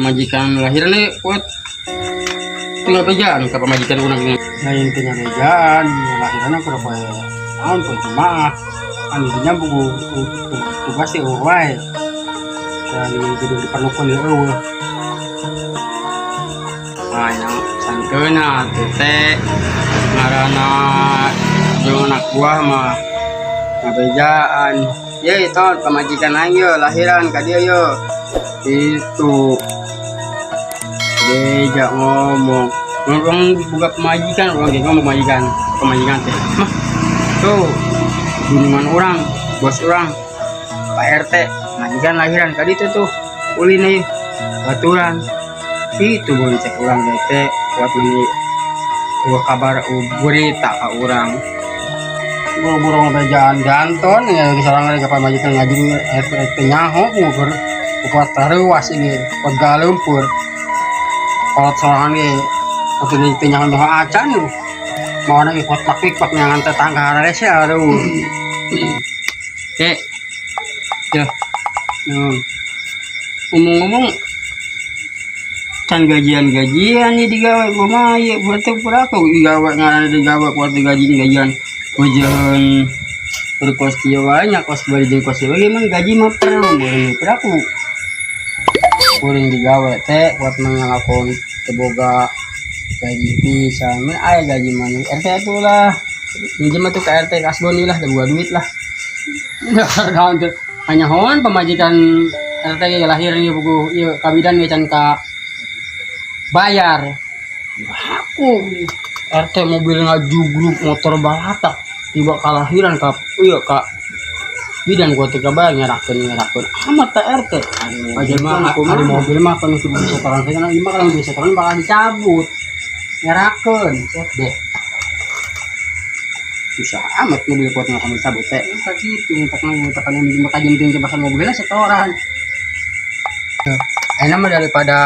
majikan lahiran nih kuat tinggal bejaan ke pemajikan urang ini lain tinggal bejaan lahirannya kurang poe naon poe jemaah anu dinyambung tugas teh wae dan kudu diperlukeun eueuh yang sangkeuna tuh teh ngaranna jeung anak buah mah ngabejaan ya itu pemajikan aing lahiran ka dieu yo itu beja ngomong buka pemajikan orang gitu ngomong pemajikan teh mah tuh gunungan orang bos orang Pak RT majikan lahiran kali itu tuh ulin nih baturan itu boleh cek orang teh buat ini gua kabar berita ke orang buru-buru ngabejaan janton ya seorang lagi kapal majikan ngajin RT nyaho ukur kuat taruas ini kuat galempur kalau seorang ini waktu di tinyakan doa acan mau lagi kuat pak nyangan tetangga rese aduh ya ngomong-ngomong can gajian nih digawe gua ya berarti berapa digawe ngaranna digawe kuat gajian ujian berkos dia banyak kos bari jeung kos dia emang gaji mah perlu berapa kuring digawe teh buat mengalakon teboga gaji pisan men aya gaji mana RT itu lah minjem tuh ke RT kasboni lah dua duit lah daun tuh hanya hon pemajikan RT lahir ieu buku ieu kabidan ge can ka bayar aku RT mobil ngajugruk motor balatak tiba kalahiran ka ieu ka bidan gua teh kabar ngerakeun amat ta RT aja mah ada mobil mah kan bisa setoran saya kan lima kalau bisa setoran bakal dicabut ngerakeun deh susah amat mobil kuat nggak kamu cabut teh gitu minta kan minta kajian tinggi pasal mobilnya setoran enak mah daripada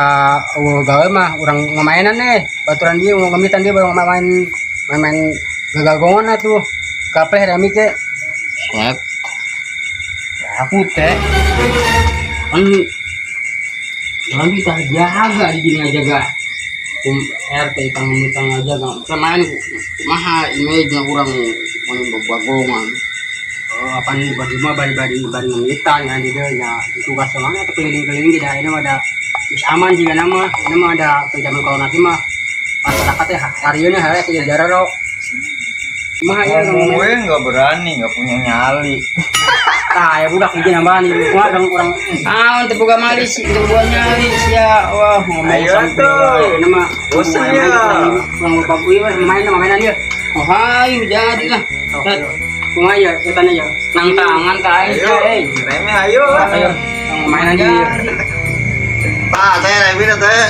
gawe mah orang ngemainan nih baturan dia mau ngemitan dia baru main gagagongan tuh kape remi ke kuat aku teh kan kita jaga di gini aja gak RT tang aja gak kemarin maha image kurang bagongan apa nih bagi mah bari ngemitan ya dia ya tugas semuanya atau keliling tidak ini ada aman jika nama ini mah ada penjamin kalau nanti mah masyarakatnya hariannya hari tidak jarang loh mah ya gue nggak berani nggak punya nyali ya budak izin nambah nih gua dong kurang untuk buka malis itu buat nyali ya wah ngomong ayo tuh nama bosannya kurang lupa gue mainan dia oh hayu jadi lah kumaya katanya ya nang tangan kai reme ayo mainan dia pak teh reme teh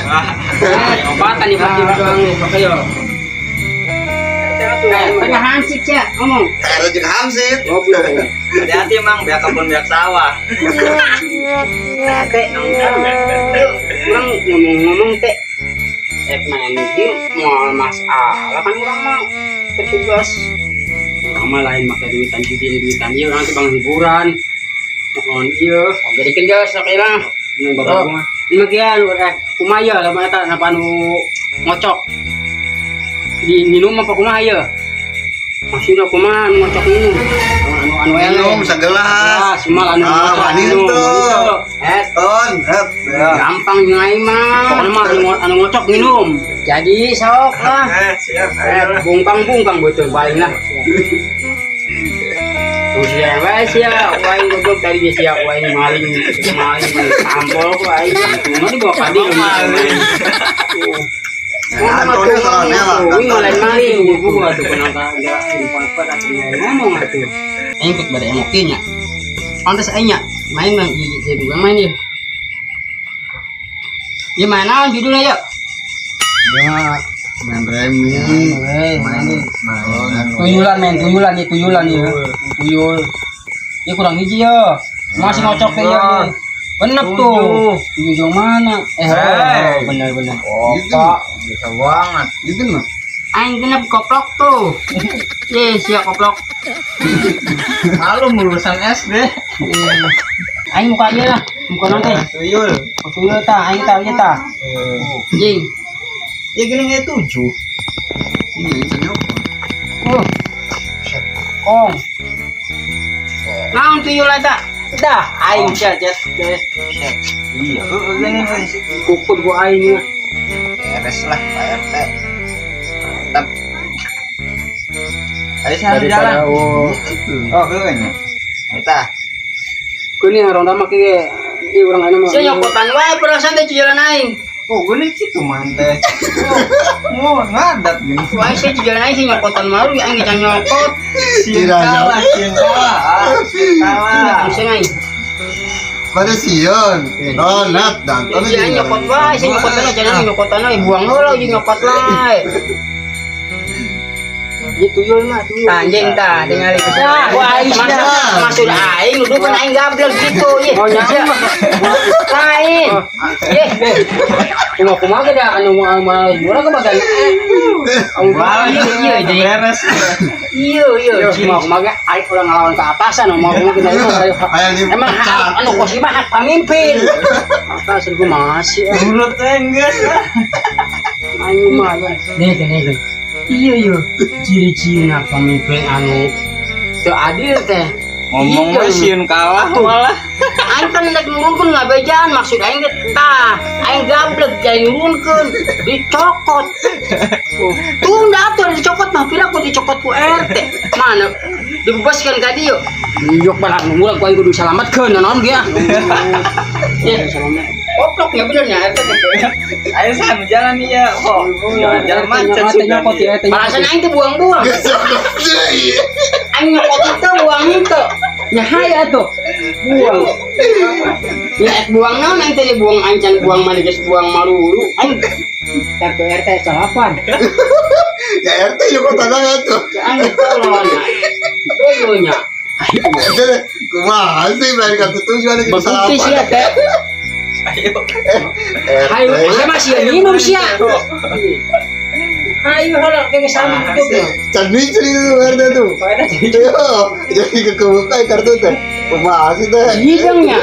obatan di pagi doang nih oke yo tengah hansip ya ngomong kayak juga hamsit goblok hati-hati emang biar kebun biar sawah teh kurang ngomong teh main ini mau masalah kan kurang mau petugas sama lain pakai duitan iya nanti bang hiburan mohon iya jadi kerja sekarang ini bapak gua ini kian kumaya lah mata napa nu ngocok di minum apa kumaya masih udah kumaha ngocok minum anu minum segelas semal anu minum tuh ton gampang jeung aing mah pokona mah anu ngocok minum jadi sok lah siap bungkang betul paling lah tuh siang wae sia waing goblok tadi dia sia waing maling sampol ku aing cuma dibawa ka dieu maling Antonya soalnya lah. Ini maling di buku tuh penonton enggak info-info ngomong atuh. Engkut pada emokinya. Pantes aingnya main bang jadi bang main ya. Gimana judulnya ya? ya main remi tuyulan ya tuyul ini kurang hiji ya masih ngocok ya bener tuh tuyul mana bener otak bisa banget gitu mah aing genep koplok tuh siap koplok malu lulusan SD Aing muka dia lah. Muka nanti. Tuyul. Tuyul ta, aing ta, iya ta. Jing. Ya gini nggak 7. Oh. Kong. Naon tuyul eta? Dah, aing cat. Iya. Gini guys. Kukut gua aing. Beres lah Pak RT. Mantap. Ayo sana jalan. Oh, keunya. Eta. Kuni harong mah kieu ieu urang anu mah. Sia nyokotan wae perasaan teh jalan aing. Oh, gini gitu mantep. Oh, ngadat gini. Wae sih jalan aing sih nyokotan malu aing geus nyokot. Sieun kalah. Sing aing. Pada Sion, Ronat dan Jadi aing nyokot wae, sing nyokotan cenah nyokotan we buang heula jeung nyokot lae. Ieu tuyul mah tuyul. Anjing tah ningali kesana. Wah, aing maksud aing nuduhkeun aing gablek gitu ye. Oh nya. Lain. Ye. Kumaha da anu mah urang kebagan. Wah, iya jadi beres. Iya. Kumaha aing urang ngalawan ke atasan mau kita itu. Emang anu kosi mah hak pamimpin. Atasan ku masih. Urut enggeus. Aing mah. Nih. Iya. Ciri-ciri nak pemimpin anu teu adil teh. Ngomong we sieun kalah malah. Aing kan nek nurunkeun ngabejaan maksud aing teh tah. Aing gablek aing nurunkeun dicokot. Tunda atuh dicokot mah pira ku dicokot ku RT. Mana dibebaskan ka dieu. Yok balak ngulang ku aing kudu salametkeun naon dia. Ya salamet. Goblok ya benernya RT teh. Ayo sana jalan ya. Oh, jalan macet sudah. Alasan aing teh buang-buang. Aing nyokot itu buang itu. Nyahaya tuh. Buang. Ya buang naon aing teh buang aing can buang mah geus buang malulu. Aing kartu RT salapan. Ya RT juga tanah tuh. Aing teh lawan. Begonya. Kumaha sih main kartu tujuan lagi Bukti sih ya teh. Ayo, saya masih minum sih ya. Ayo, halang kayak sama gitu. Cantik itu RT tuh. Jadi kebuka kartu teh. Kumaha sih teh? Hidungnya.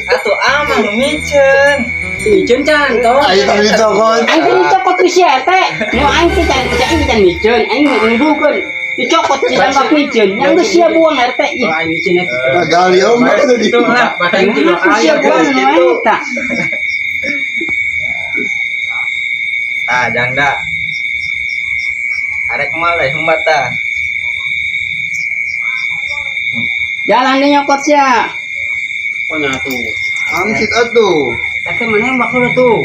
Atuh amang micen. Micen can toh. Ayo tadi cokot. Aing teh dicokot ku sia teh. Nu aing teh can micen, aing nuduhkeun. Dicokot cidang ka micen. Yang geus sia buang RT. Ih, aing micen eta. Gali omah tadi. Lah, aing teh sia buang nu aing tah. Ah, janda. Arek malah hembata. Jalan deh nyokot sia. Ponya tuh. Amsit atuh. Tapi mana yang bakal tuh?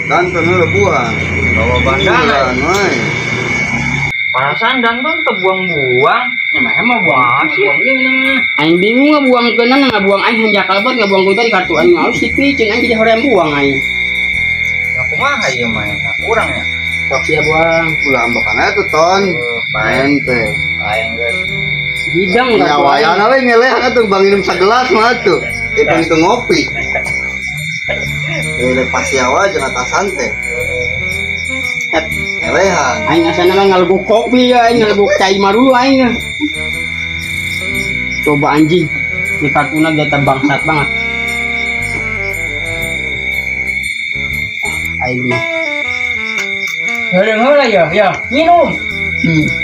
Dan penuh buang. Bawa bandalan, woi. Parasan dan tuh terbuang-buang. Emang buang sih. Aing bingung ngebuang kena ngebuang aing hanjakal banget ngebuang kuda di kartu aing harus dipicin aing jadi hoream buang aing. Aku mah ieu main kurang ya. Sok sia buang. Ulah ambekan tuh ton. Main teh. Lain geus. Hidang Ya wayana we ngeleh atuh bang minum sagelas mah atuh. Itu ngopi. Lepas yawa jeung atasan teh. Elehan. Aing asana mah ngalebuk kopi ya, aing ngalebuk cai mah dulu aing. Coba anjing. Di kartuna dia bangsat banget. Aing mah. Heula ya, minum.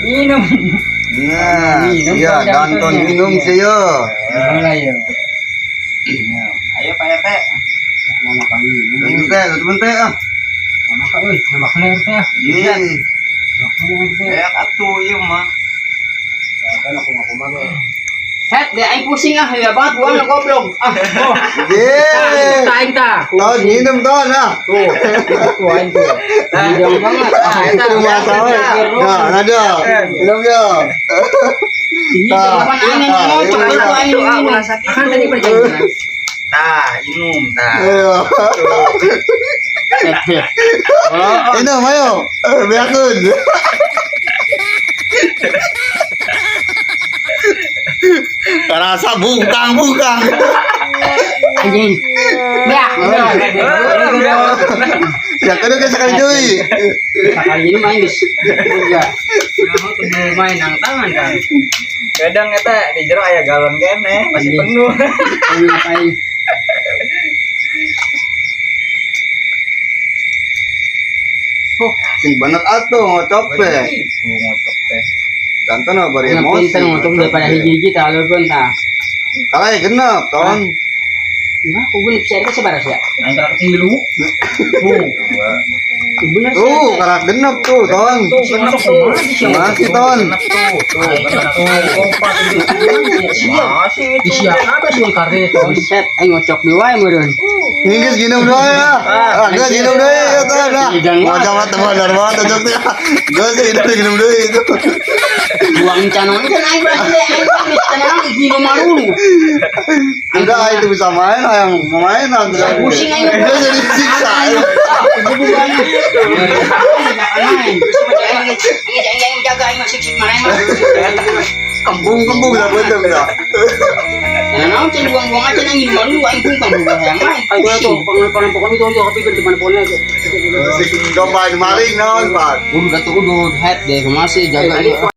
Minum. Nah, iya danton minum sih yo. Heula ya. Ayo Pak RT. Mama kami minum. Minum teh, temen teh ah. Mama ka euy, nama kana RT ya. Iya. RT. Kayak atuh ieu mah. Kan aku mah ge. Het, deh aing pusing ah, ya banget buang goblok. Ah, oh. Ye. Aing tah. Ton minum ton ah. Tuh. Tuh aing tuh. Hidang banget. Ah, eta Kumaha we? Nah, ada. Minum yo. hidang pan aing yang ngocok itu aing minum. Kan tadi perjanjian. Tah, minum tah. Oh, Minum ayo. Biarkeun. Rasa bungkang. anjing. Beak. Ya kan sekali deui. Sekali ini main geus. Enggak. nyaho tuh main nang tangan kan. Kadang eta di jero aya galon kene masih Iya. penuh. Kamu ngapain? Sing bener atuh ngocok teh. Itu ngocok teh. Jantan apa bari Yang emosi. pintar untuk daripada hiji-hiji terlalu bentar. Kalau ya genep, ton. Nah, aku bener bisa itu sebaras ya. Aing kena ketilu. Bener Tuh, karak genep tuh, ton. Tuh, genep tuh. Masih, ton. Genep tuh. Tuh, genep tuh. Kompak itu. Masih itu. Di siap apa sih yang kartu itu? Set, ayo ngocok di wae meureun. Nginggis ginep doa ya. Agak ginep doa ya, ton. Mau sama teman dari mana cocok tuh. Gue sih ginep doa itu. Buang canon kan aing berarti aing pamit tenang di rumah dulu. Enggak, itu bisa main, yang main nanti. Pusing aing. Gue jadi siksa. Ibu banyak. Main. Aing jaga aing masih sik main mah. Kembung dah betul dah. Ya naon cen buang-buang aja nang ini dulu aing pun kan buang yang main. Aku tuh pokoknya itu aku pikir di mana-mana. Sing domba maling naon, Pak. Udah tuh udah head deh masih jaga.